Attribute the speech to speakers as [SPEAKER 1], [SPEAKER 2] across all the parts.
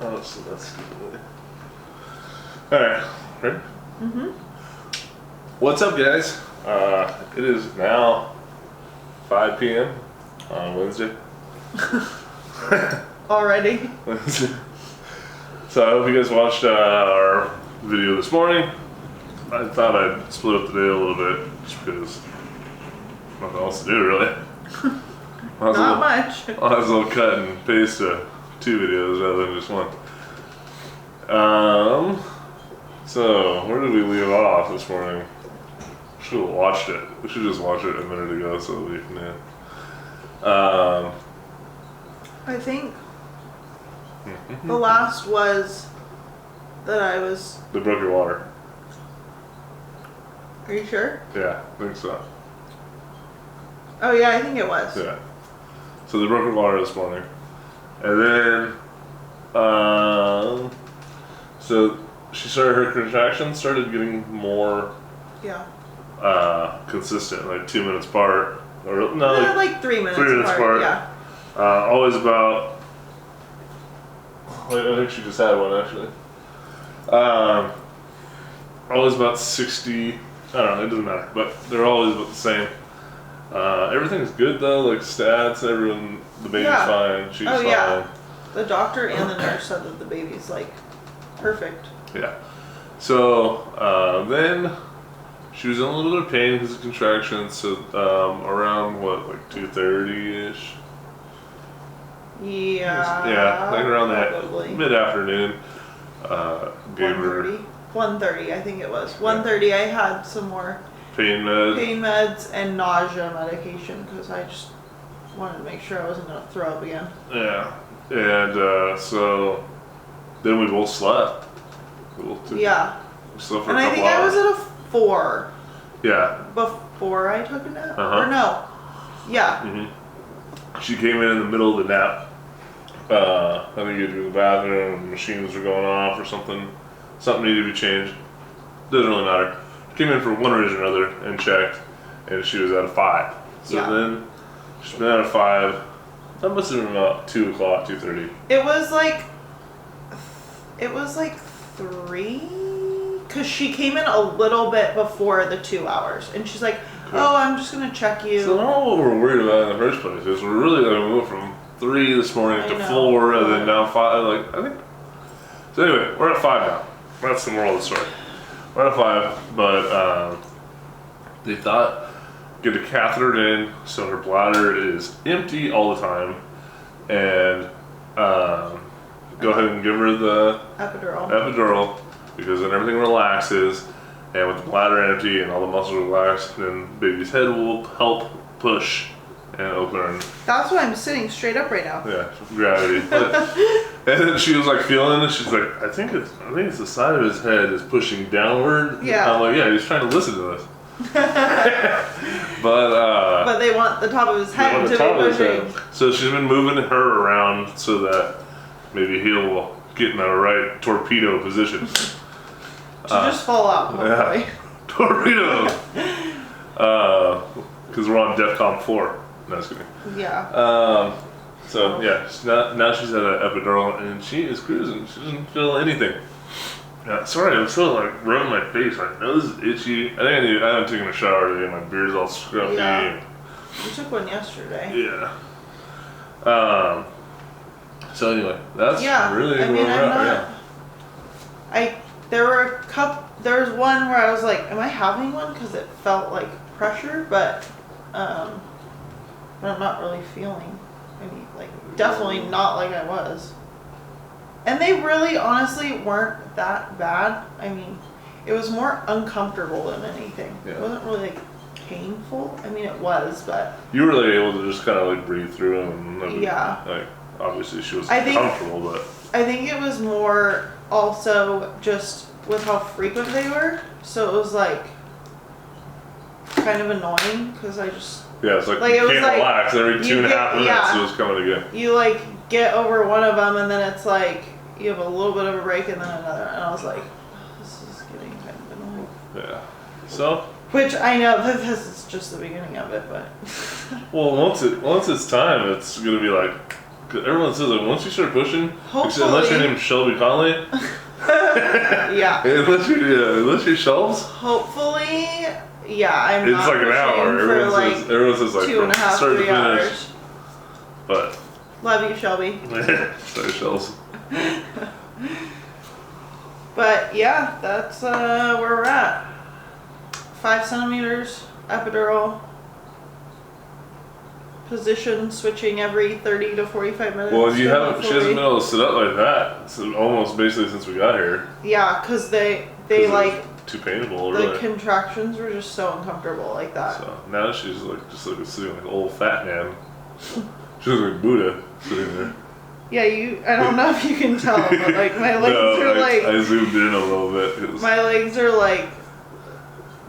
[SPEAKER 1] Oh, so that's good. Alright, ready?
[SPEAKER 2] Mm-hmm.
[SPEAKER 1] What's up, guys? It is now 5 p.m. on Wednesday.
[SPEAKER 2] Already?
[SPEAKER 1] So I hope you guys watched our video this morning. I thought I'd split up the day a little bit just because nothing else to do, really.
[SPEAKER 2] Not much.
[SPEAKER 1] I'll have a little cut and paste to 2 videos rather than just one. So where did we leave off this morning? Should have watched it. We should just watch it a minute ago so we can.
[SPEAKER 2] I think the last was that I was.
[SPEAKER 1] They broke your water.
[SPEAKER 2] Are you sure?
[SPEAKER 1] Yeah, I think so.
[SPEAKER 2] Oh yeah, I think it was.
[SPEAKER 1] Yeah. So they broke her water this morning, and then so she started, her contractions started getting more consistent, like 2 minutes apart, or no,
[SPEAKER 2] like 3 minutes.
[SPEAKER 1] 3 minutes apart.
[SPEAKER 2] Yeah.
[SPEAKER 1] Always about. I think she just had one actually. Always about 60. I don't know. It doesn't matter, but they're always about the same. Everything's good though, like stats, everyone, the baby's fine, she's fine.
[SPEAKER 2] Yeah. The doctor and the nurse said that the baby's like perfect.
[SPEAKER 1] Yeah. So then she was in a little bit of pain because of contractions. So around what, like 2:30ish.
[SPEAKER 2] Yeah.
[SPEAKER 1] Yeah, like around
[SPEAKER 2] probably.
[SPEAKER 1] that mid-afternoon. Gave her
[SPEAKER 2] 1:30, I think it was. 1:30. I had some more
[SPEAKER 1] pain
[SPEAKER 2] meds and nausea medication because I just wanted to make sure I wasn't gonna throw up again.
[SPEAKER 1] Yeah, and so then we both slept. We slept for
[SPEAKER 2] and
[SPEAKER 1] a couple
[SPEAKER 2] I think
[SPEAKER 1] hours.
[SPEAKER 2] I was at a 4.
[SPEAKER 1] Yeah.
[SPEAKER 2] Before I took a nap.
[SPEAKER 1] Uh-huh.
[SPEAKER 2] Or no. Yeah.
[SPEAKER 1] Mm-hmm. She came in the middle of the nap. I think you had to go to the bathroom, and machines were going off or something. Something needed to be changed. Doesn't really matter. Came in for one reason or another and checked, and she was at a 5. So then she's been at a 5. That must have been about 2 o'clock, 2:30.
[SPEAKER 2] It was like 3, because she came in a little bit before the 2 hours, and she's like, "Oh, I'm just gonna check you."
[SPEAKER 1] So not what we're worried about in the first place is we're really gonna move from 3 this morning to 4, and then now 5. Like I think. So anyway, we're at 5 now. That's the moral of the story. We're at 5, but they thought get a catheter in so her bladder is empty all the time, and go ahead and give her the epidural because then everything relaxes, and with the bladder empty and all the muscles relaxed, then baby's head will help push and open.
[SPEAKER 2] That's why I'm sitting straight up right now.
[SPEAKER 1] Yeah, gravity. And then she was like feeling it. She's like, I think it's the side of his head is pushing downward.
[SPEAKER 2] Yeah.
[SPEAKER 1] I'm like, yeah, he's trying to listen to us. But
[SPEAKER 2] they want the top of his head to be pushing.
[SPEAKER 1] So she's been moving her around so that maybe he'll get in a right torpedo position.
[SPEAKER 2] To just fall out, hopefully.
[SPEAKER 1] Yeah. Torpedo! Because we're on DEFCON 4. No, just kidding.
[SPEAKER 2] Yeah.
[SPEAKER 1] So yeah, now she's at an epidural and she is cruising. She doesn't feel anything. Yeah, sorry, I'm still like rubbing my face. My nose is itchy. I haven't taken a shower today. My beard's all scruffy.
[SPEAKER 2] Yeah. You took one yesterday.
[SPEAKER 1] Yeah. So anyway, that's really where we're at.
[SPEAKER 2] Yeah. There was one where I was like, am I having one? Because it felt like pressure, but I'm not really feeling any, like, definitely not like I was. And they really honestly weren't that bad. I mean, it was more uncomfortable than anything.
[SPEAKER 1] Yeah.
[SPEAKER 2] It wasn't really like painful. I mean, it was, but
[SPEAKER 1] you were really able to just kind of like breathe through them. And like obviously she was comfortable, but
[SPEAKER 2] I think it was more also just with how frequent they were. So it was like kind of annoying because I just
[SPEAKER 1] it's like you can't relax every 2.5 minutes. It was coming again.
[SPEAKER 2] You like get over one of them and then it's like you have a little bit of a break and then another, and I was like, this is getting kind of annoying.
[SPEAKER 1] Yeah. So
[SPEAKER 2] Which I know that this is just the beginning of it, but.
[SPEAKER 1] Well, once it's time, it's gonna be like. Everyone says like once you start pushing, unless your name's Shelby Conley.
[SPEAKER 2] Yeah.
[SPEAKER 1] Unless you're Shelves.
[SPEAKER 2] Hopefully, yeah. I'm.
[SPEAKER 1] It's
[SPEAKER 2] not
[SPEAKER 1] like an hour. Everyone says like
[SPEAKER 2] 2.5, 3 hours.
[SPEAKER 1] But.
[SPEAKER 2] Love you, Shelby.
[SPEAKER 1] Sorry, Shelves.
[SPEAKER 2] But yeah, that's where we're at. 5 centimeters, epidural. Position switching every 30 to 45 minutes.
[SPEAKER 1] Well, she hasn't been able to sit up like that. So almost basically since we got here.
[SPEAKER 2] Yeah, because they like
[SPEAKER 1] too painful.
[SPEAKER 2] The
[SPEAKER 1] really.
[SPEAKER 2] Contractions were just so uncomfortable like that.
[SPEAKER 1] So now she's like just like sitting like an old fat man. She looks like Buddha sitting there.
[SPEAKER 2] Yeah, I don't know if you can tell, but like my legs are like.
[SPEAKER 1] I zoomed in a little bit.
[SPEAKER 2] My legs are like.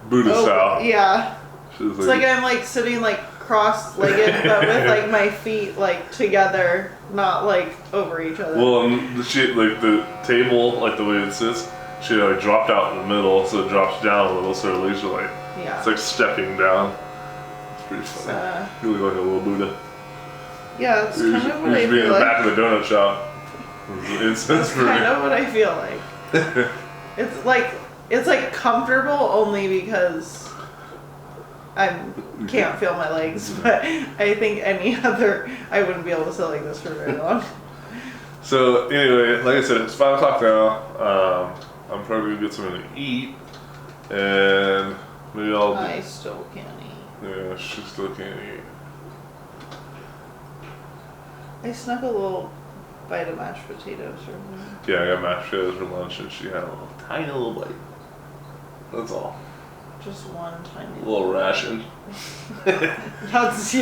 [SPEAKER 1] Buddha style.
[SPEAKER 2] Yeah. It's like I'm like sitting like cross-legged, but with like my feet like together, not like over each other.
[SPEAKER 1] Well, and she like the table, like the way it sits, she like dropped out in the middle, so it drops down a little, so her legs are like.
[SPEAKER 2] Yeah.
[SPEAKER 1] It's like stepping down. It's pretty funny. You look like a little Buddha.
[SPEAKER 2] Yeah, that's kind of what I feel like.
[SPEAKER 1] In the back of the donut shop.
[SPEAKER 2] That's kind of what I feel like. It's like comfortable only because I can't feel my legs, but I think I wouldn't be able to sit like this for very long.
[SPEAKER 1] So anyway, like I said, it's 5 o'clock now. I'm probably gonna get something to eat, and maybe I
[SPEAKER 2] still can't eat.
[SPEAKER 1] Yeah, she still can't eat.
[SPEAKER 2] I snuck a little bite of mashed potatoes or something.
[SPEAKER 1] Yeah, I got mashed potatoes for lunch, and she had a tiny little bite. That's all.
[SPEAKER 2] Just one tiny
[SPEAKER 1] little ration.
[SPEAKER 2] It's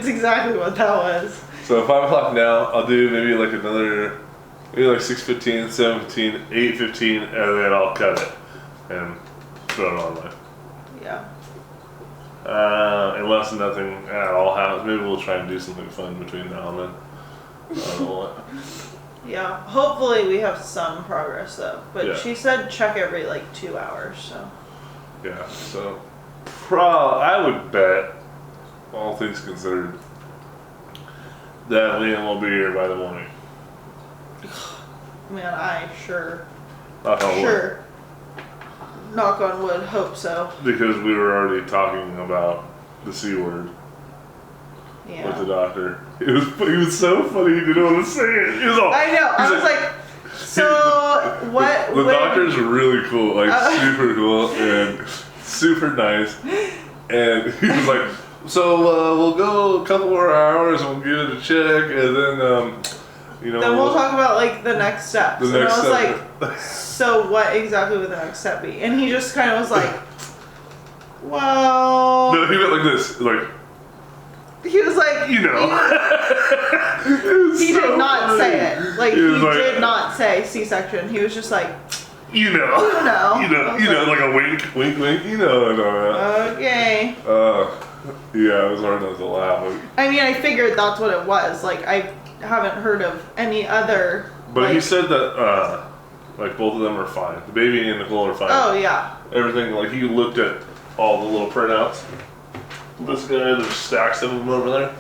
[SPEAKER 2] exactly what that was.
[SPEAKER 1] So 5 o'clock now, I'll do maybe like 6:15, 7:15, 8:15, and then I'll cut it and throw it online.
[SPEAKER 2] Yeah.
[SPEAKER 1] Unless nothing at all happens, maybe we'll try and do something fun between now and then. I don't know what.
[SPEAKER 2] Yeah, hopefully we have some progress though. But she said check every like 2 hours, so.
[SPEAKER 1] Yeah, so I would bet, all things considered, that Liam will be here by the morning.
[SPEAKER 2] Man, I sure.
[SPEAKER 1] Knock on wood.
[SPEAKER 2] Knock on wood, hope so.
[SPEAKER 1] Because we were already talking about the C word.
[SPEAKER 2] Yeah.
[SPEAKER 1] With the doctor. He was so funny, he didn't want to say it. He was all,
[SPEAKER 2] I know, I was like, so what?
[SPEAKER 1] The doctor's really cool, like super cool and super nice. And he was like, so we'll go a couple more hours and we'll give it a check, and then
[SPEAKER 2] then we'll talk about like the next steps. And I was like, so what exactly would the next step be? And he just kind of was like, well.
[SPEAKER 1] No, he went like this, like.
[SPEAKER 2] He was like,
[SPEAKER 1] he
[SPEAKER 2] did not say it. Like he did not say C-section. He was just like,
[SPEAKER 1] you know, like a wink, wink, wink.
[SPEAKER 2] Okay.
[SPEAKER 1] Yeah, it was hard not to laugh.
[SPEAKER 2] I mean, I figured that's what it was. Like I haven't heard of any other.
[SPEAKER 1] But he said that like both of them are fine. The baby and Nicole are fine.
[SPEAKER 2] Oh yeah.
[SPEAKER 1] Everything, like he looked at all the little printouts. This guy, there's stacks of them over there.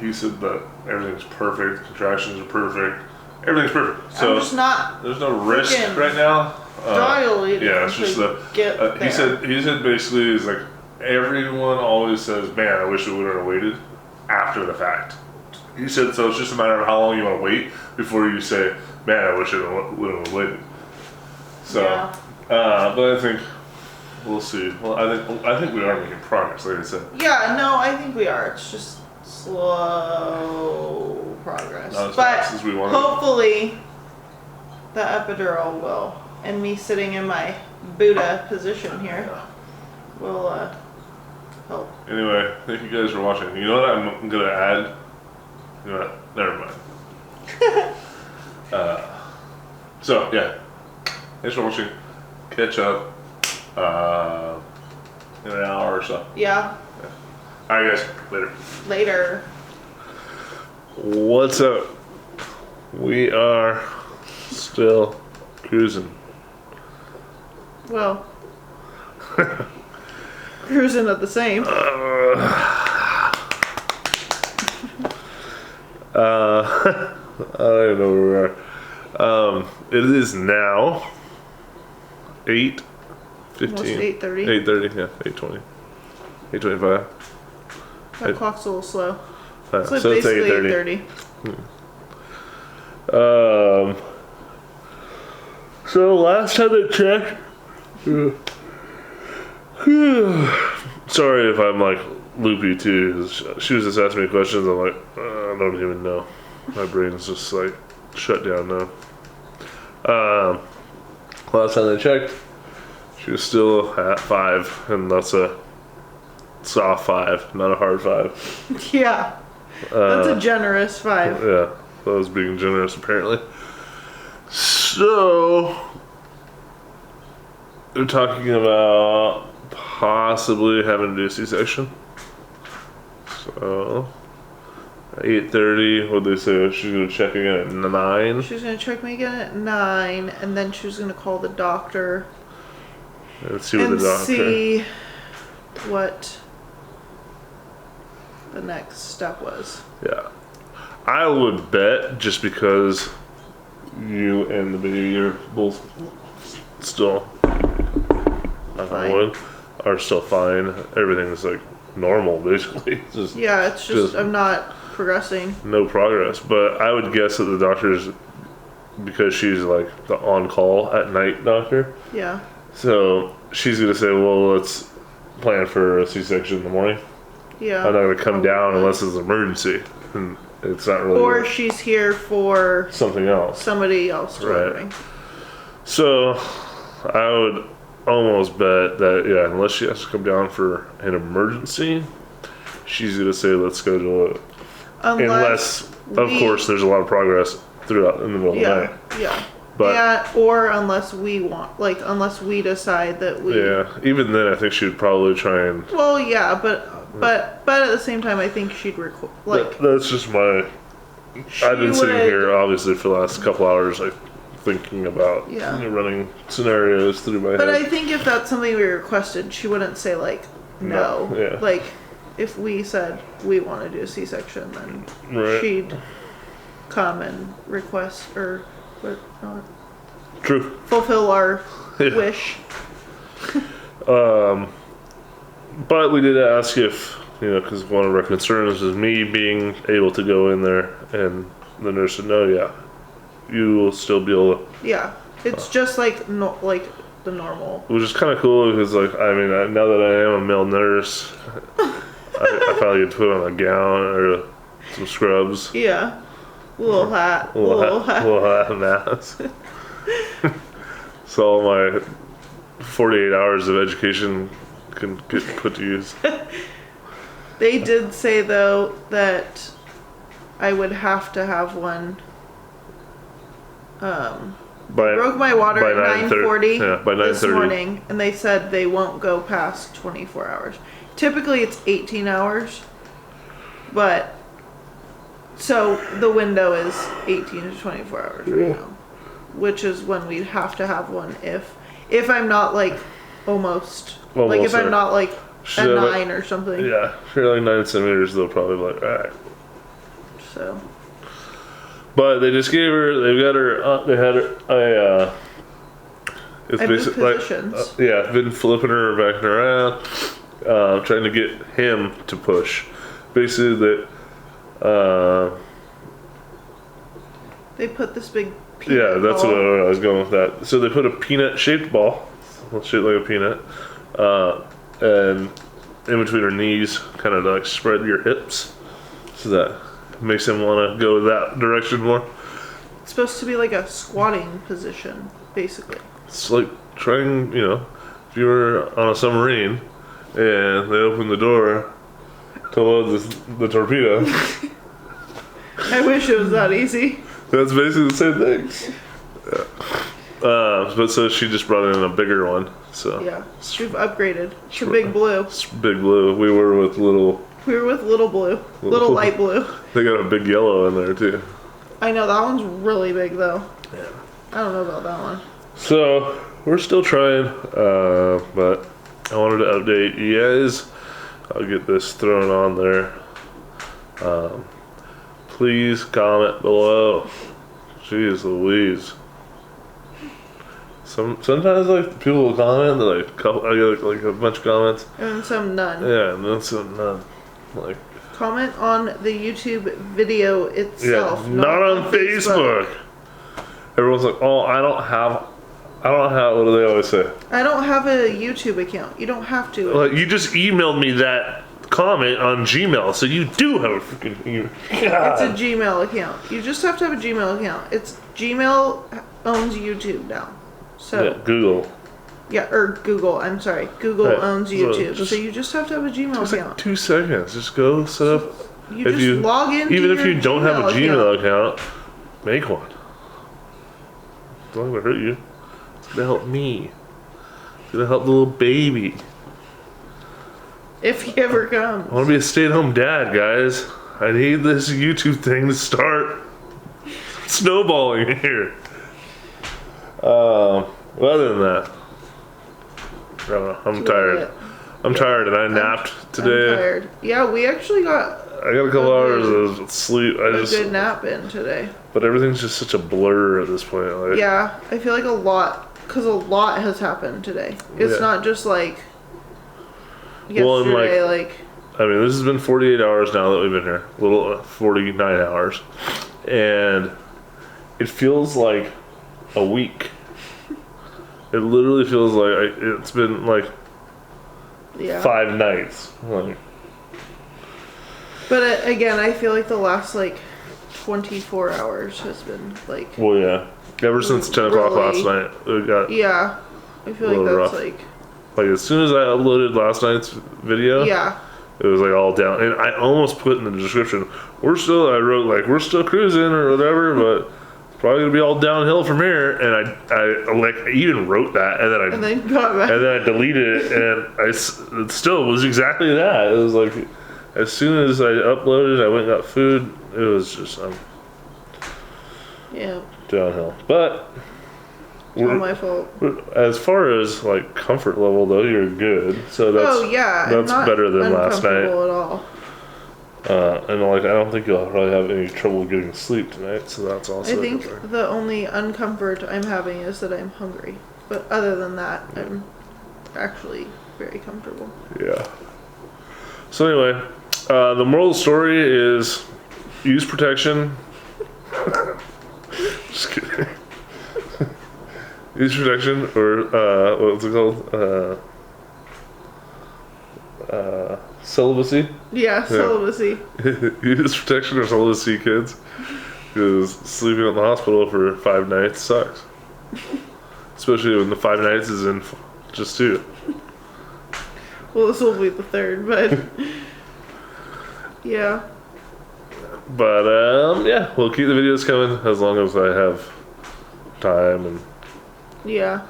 [SPEAKER 1] He said that everything's perfect, contractions are perfect, everything's perfect. So
[SPEAKER 2] I'm just not.
[SPEAKER 1] There's no risk right now.
[SPEAKER 2] Yeah,
[SPEAKER 1] it's just he said basically is like everyone always says, man, I wish we would have waited after the fact. He said so it's just a matter of how long you want to wait before you say, man, I wish I would have waited. So, but I think. We'll see. Well, I think we are making progress, like I said.
[SPEAKER 2] Yeah, no, I think we are. It's just slow progress.
[SPEAKER 1] Not as
[SPEAKER 2] but
[SPEAKER 1] fast as we want.
[SPEAKER 2] Hopefully, the epidural will, and me sitting in my Buddha position here, will help.
[SPEAKER 1] Anyway, thank you guys for watching. You know what I'm gonna add? You know what? Never mind. So yeah, thanks for watching. Catch up. In an hour or so.
[SPEAKER 2] Yeah.
[SPEAKER 1] Alright guys, later.
[SPEAKER 2] Later.
[SPEAKER 1] What's up? We are still cruising.
[SPEAKER 2] Well, Cruising at the same.
[SPEAKER 1] I don't even know where we are. It is now 8:15.
[SPEAKER 2] Almost 8:30.
[SPEAKER 1] 8:30, yeah, 8:20. 8:25.
[SPEAKER 2] That clock's a little slow.
[SPEAKER 1] So
[SPEAKER 2] It's like
[SPEAKER 1] it's
[SPEAKER 2] basically
[SPEAKER 1] 8:30.
[SPEAKER 2] 8:30.
[SPEAKER 1] So last time I checked, sorry if I'm like loopy too, 'cause she was just asking me questions. I'm like, I don't even know. My brain's just like shut down now. Last time I checked, she was still at 5, and that's a soft 5, not a hard 5.
[SPEAKER 2] Yeah. That's a generous 5.
[SPEAKER 1] Yeah, that was being generous apparently. So, they're talking about possibly having to do a C-section. So, at 8:30, what'd they say? She's gonna check again at 9.
[SPEAKER 2] She's gonna check me again at 9, and then she's gonna call the doctor
[SPEAKER 1] And see what
[SPEAKER 2] and
[SPEAKER 1] the doctor.
[SPEAKER 2] see what the next step was.
[SPEAKER 1] Yeah. I would bet, just because you and the baby are both still,
[SPEAKER 2] Fine.
[SPEAKER 1] are still fine. Everything's like normal, basically. It's just
[SPEAKER 2] Yeah, it's just I'm not progressing.
[SPEAKER 1] no progress. But I would guess that the doctor's, because she's like the on-call at night doctor,
[SPEAKER 2] Yeah.
[SPEAKER 1] so she's gonna say, well, let's plan for a C-section in the morning.
[SPEAKER 2] Yeah.
[SPEAKER 1] I'm not gonna come down
[SPEAKER 2] Probably.
[SPEAKER 1] unless it's an emergency, and it's not really
[SPEAKER 2] Or she's here for
[SPEAKER 1] something else.
[SPEAKER 2] somebody else delivering.
[SPEAKER 1] So I would almost bet that, yeah, unless she has to come down for an emergency, she's gonna say let's schedule it. Unless of
[SPEAKER 2] we-
[SPEAKER 1] course there's a lot of progress throughout in the middle of the
[SPEAKER 2] Yeah.
[SPEAKER 1] night.
[SPEAKER 2] Yeah.
[SPEAKER 1] But
[SPEAKER 2] Yeah, or unless we want, like, unless we decide that we.
[SPEAKER 1] yeah, even then I think she would probably try and
[SPEAKER 2] Well, yeah, but at the same time, I think she'd like.
[SPEAKER 1] that's just my I've been
[SPEAKER 2] she
[SPEAKER 1] sitting
[SPEAKER 2] would-
[SPEAKER 1] here obviously for the last couple hours like thinking about
[SPEAKER 2] Yeah.
[SPEAKER 1] running scenarios through my
[SPEAKER 2] But
[SPEAKER 1] head.
[SPEAKER 2] I think if that's something we requested, she wouldn't say like no.
[SPEAKER 1] No, yeah.
[SPEAKER 2] Like if we said we want to do a C-section, then
[SPEAKER 1] Right.
[SPEAKER 2] she'd come and request or what,
[SPEAKER 1] True.
[SPEAKER 2] fulfill our
[SPEAKER 1] Yeah.
[SPEAKER 2] wish.
[SPEAKER 1] But we did ask if, because one of our concerns is me being able to go in there, and the nurse said, no, yeah, you will still be able to,
[SPEAKER 2] Yeah, it's just like no, like the normal.
[SPEAKER 1] which is kind of cool because, like, I mean, now that I am a male nurse, I probably get to put on a gown or some scrubs,
[SPEAKER 2] Yeah, little hat,
[SPEAKER 1] little hat and mask. So all my 48 hours of education can get put to use.
[SPEAKER 2] They did say though that I would have to have one. Broke my water
[SPEAKER 1] by
[SPEAKER 2] at 9:40
[SPEAKER 1] Yeah, by 9:30.
[SPEAKER 2] this morning, and they said they won't go past 24 hours. Typically, it's 18 hours, but so the window is 18 to 24 hours right now, which is when we'd have to have one if I'm not like almost like if
[SPEAKER 1] there.
[SPEAKER 2] I'm not like
[SPEAKER 1] She's
[SPEAKER 2] at
[SPEAKER 1] at,
[SPEAKER 2] 9 or something.
[SPEAKER 1] Yeah, if you're like 9 centimeters, they'll probably be like, alright.
[SPEAKER 2] So
[SPEAKER 1] But they just gave her, they've got her, they had her, it's
[SPEAKER 2] I moved
[SPEAKER 1] basically like,
[SPEAKER 2] positions.
[SPEAKER 1] yeah, been flipping her back and around, trying to get him to push. Basically, that,
[SPEAKER 2] they put this big peanut
[SPEAKER 1] yeah, that's
[SPEAKER 2] ball.
[SPEAKER 1] what I was going with that. So they put a peanut-shaped ball, shaped like a peanut, and in between her knees, kind of like spread your hips, so that makes him want to go that direction more.
[SPEAKER 2] It's supposed to be like a squatting position, basically.
[SPEAKER 1] It's like trying, if you were on a submarine and they open the door to load the torpedo,
[SPEAKER 2] I wish it was that easy.
[SPEAKER 1] that's basically the same thing. Yeah. But so she just brought in a bigger one. So
[SPEAKER 2] Yeah, we've upgraded to Big Blue.
[SPEAKER 1] It's Big Blue. We were with little.
[SPEAKER 2] We were with Little Blue, Little Light Blue.
[SPEAKER 1] They got a big yellow in there too.
[SPEAKER 2] I know that one's really big though.
[SPEAKER 1] Yeah.
[SPEAKER 2] I don't know about that one.
[SPEAKER 1] So we're still trying, but I wanted to update you guys. I'll get this thrown on there. Please comment below. Jeez Louise. Sometimes like people will comment, they're like I get like a bunch of comments.
[SPEAKER 2] And some none.
[SPEAKER 1] Yeah, and then some none. Like
[SPEAKER 2] comment on the YouTube video itself.
[SPEAKER 1] Yeah, not on Facebook. Everyone's like, oh, I don't have, what do they always say?
[SPEAKER 2] I don't have a YouTube account. You don't have to.
[SPEAKER 1] Like, you just emailed me that comment on Gmail, so you do have a freaking email.
[SPEAKER 2] It's a Gmail account. You just have to have a Gmail account. It's Gmail owns YouTube now. So
[SPEAKER 1] yeah, Google.
[SPEAKER 2] Yeah, or Google. I'm sorry. Google owns YouTube. So you just have to have a Gmail account.
[SPEAKER 1] Like 2 seconds. Just go set up.
[SPEAKER 2] You just log into
[SPEAKER 1] even if you don't have a Gmail account, make one. Don't let it hurt you. It's gonna help me. It's gonna help the little baby.
[SPEAKER 2] If he ever comes.
[SPEAKER 1] I want to be a stay-at-home dad, guys. I need this YouTube thing to start snowballing here. Other than that, I don't know. I'm tired. I'm tired, and I napped today.
[SPEAKER 2] I'm tired. Yeah, we actually got.
[SPEAKER 1] I got a couple hours of sleep.
[SPEAKER 2] Good nap in today.
[SPEAKER 1] But everything's just such a blur at this point. Like,
[SPEAKER 2] yeah, I feel like a lot, because a lot has happened today. It's not just like yesterday.
[SPEAKER 1] I mean, this has been 48 hours now that we've been here. A little 49 hours, and it feels like a week. It literally feels like it's been like 5 nights. Like,
[SPEAKER 2] but again, I feel like the last 24 hours has been like.
[SPEAKER 1] Well, yeah. Ever since 10 o'clock last night, it got.
[SPEAKER 2] Yeah, I feel like that's rough.
[SPEAKER 1] Like as soon as I uploaded last night's video.
[SPEAKER 2] Yeah.
[SPEAKER 1] It was like all down, and I almost put in the description. I wrote we're still cruising or whatever, but. Probably gonna be all downhill from here, and I even wrote that, and then
[SPEAKER 2] got back.
[SPEAKER 1] And then I deleted it, and it still was exactly that. It was like, as soon as I uploaded, I went and got food. It was just downhill. But
[SPEAKER 2] it's not my fault.
[SPEAKER 1] As far as comfort level, though, you're good. So that's better than last night.
[SPEAKER 2] At all.
[SPEAKER 1] And I don't think you'll probably have any trouble getting sleep tonight, so that's also.
[SPEAKER 2] I think the only uncomfort I'm having is that I'm hungry, but other than that, I'm actually very comfortable.
[SPEAKER 1] Yeah. So anyway, the moral of the story is use protection. Just kidding. Use protection, or what's it called? Celibacy?
[SPEAKER 2] Yeah, celibacy.
[SPEAKER 1] Use protection or celibacy, kids. Because sleeping in the hospital for 5 nights sucks. Especially when the 5 nights is in just 2.
[SPEAKER 2] Well, this will be the 3rd, but... yeah.
[SPEAKER 1] But, yeah, we'll keep the videos coming as long as I have time and...
[SPEAKER 2] Yeah.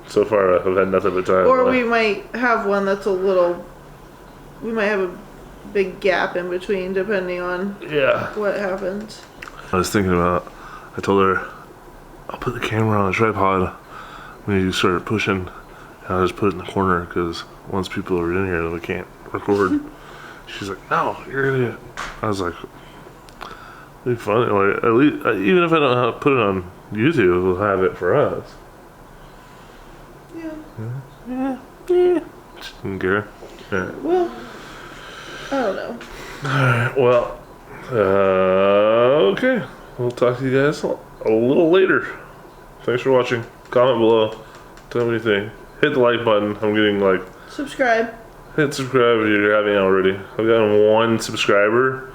[SPEAKER 1] So far, I've had nothing but time.
[SPEAKER 2] Or we might have one that's a little... We might have a big gap in between, depending on what happens.
[SPEAKER 1] I was thinking about... I told her, I'll put the camera on a tripod when you start pushing. And I'll just put it in the corner, because once people are in here, they can't record. She's like, no, you're an idiot. I was like, it'd be funny. At least, even if I don't put it on YouTube, we'll have it for us. Yeah. Just didn't care. Right.
[SPEAKER 2] Well, I don't know.
[SPEAKER 1] Alright, well, okay. We'll talk to you guys a little later. Thanks for watching. Comment below. Tell me what you think. Hit the like button. I'm getting
[SPEAKER 2] Subscribe.
[SPEAKER 1] Hit subscribe if you haven't already. I've gotten 1 subscriber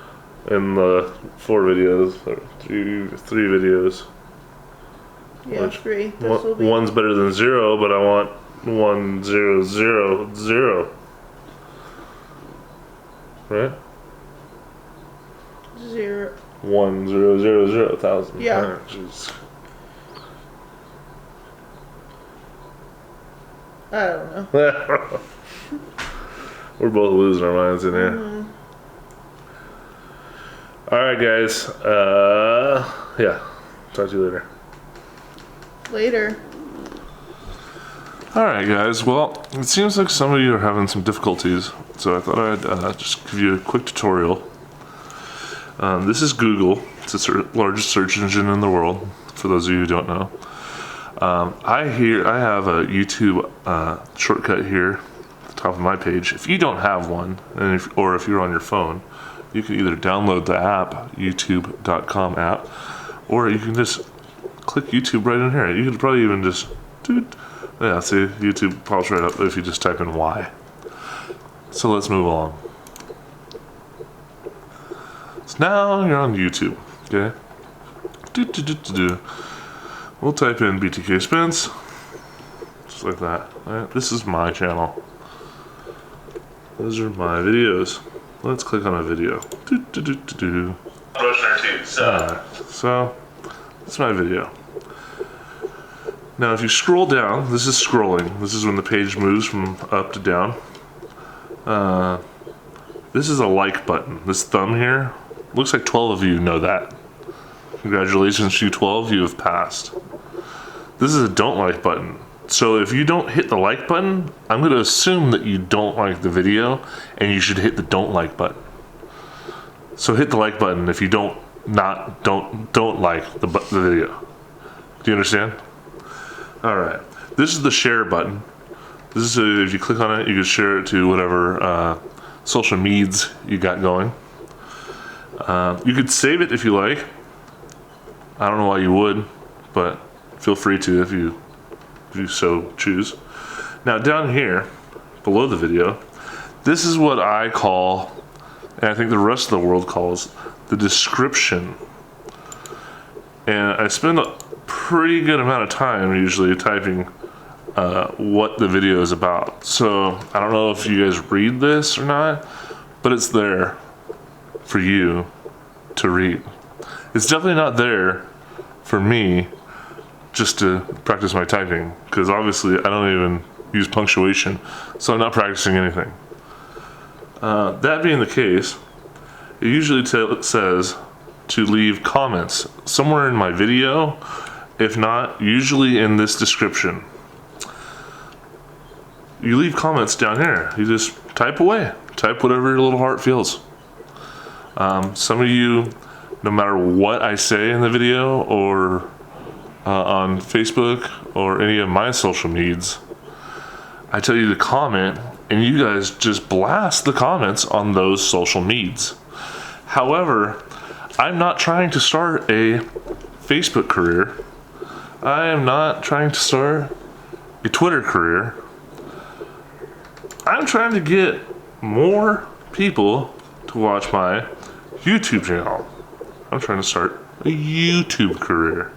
[SPEAKER 1] in the 4 videos. Or 3 videos.
[SPEAKER 2] Yeah, 3.
[SPEAKER 1] One's better than 0, but I want 1 0 0 0. Right?
[SPEAKER 2] 0.
[SPEAKER 1] 1 0 0 0 1,000.
[SPEAKER 2] Yeah.
[SPEAKER 1] Right, jeez.
[SPEAKER 2] I don't know.
[SPEAKER 1] We're both losing our minds in here. Alright, guys. Yeah. Talk to you later.
[SPEAKER 2] Later.
[SPEAKER 1] Alright guys, well, it seems like some of you are having some difficulties, so I thought I'd just give you a quick tutorial. This is Google. It's the largest search engine in the world, for those of you who don't know. I have a YouTube shortcut here at the top of my page. If you don't have one, or if you're on your phone, you can either download the app, youtube.com app, or you can just click YouTube right in here. You could probably even just, yeah, see, YouTube pops right up if you just type in Y. So let's move along. So now you're on YouTube, okay? We'll type in BTK Spence, just like that. Right? This is my channel. Those are my videos. Let's click on a video. So that's my video. Now if you scroll down, this is scrolling. This is when the page moves from up to down. This is a like button. This thumb here, looks like 12 of you know that. Congratulations, you 12, you have passed. This is a don't like button. So if you don't hit the like button, I'm going to assume that you don't like the video and you should hit the don't like button. So hit the like button if you don't like the video. Do you understand? Alright, this is the share button. This is if you click on it, you can share it to whatever social medias you got going. You could save it if you like. I don't know why you would, but feel free to if you so choose. Now down here, below the video, this is what I call, and I think the rest of the world calls, the description. And I spend a pretty good amount of time usually typing what the video is about. So I don't know if you guys read this or not, but it's there for you to read. It's definitely not there for me just to practice my typing, because obviously I don't even use punctuation, so I'm not practicing anything. That being the case, it usually says to leave comments somewhere in my video, if not, usually in this description. You leave comments down here. You just type away. Type whatever your little heart feels. Some of you, no matter what I say in the video or on Facebook or any of my social medias, I tell you to comment, and you guys just blast the comments on those social medias. However, I'm not trying to start a Facebook career. I am not trying to start a Twitter career. I'm trying to get more people to watch my YouTube channel. I'm trying to start a YouTube career.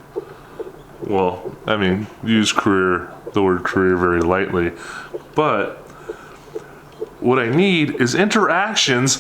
[SPEAKER 1] Well, I mean, use the word career very lightly, but what I need is interactions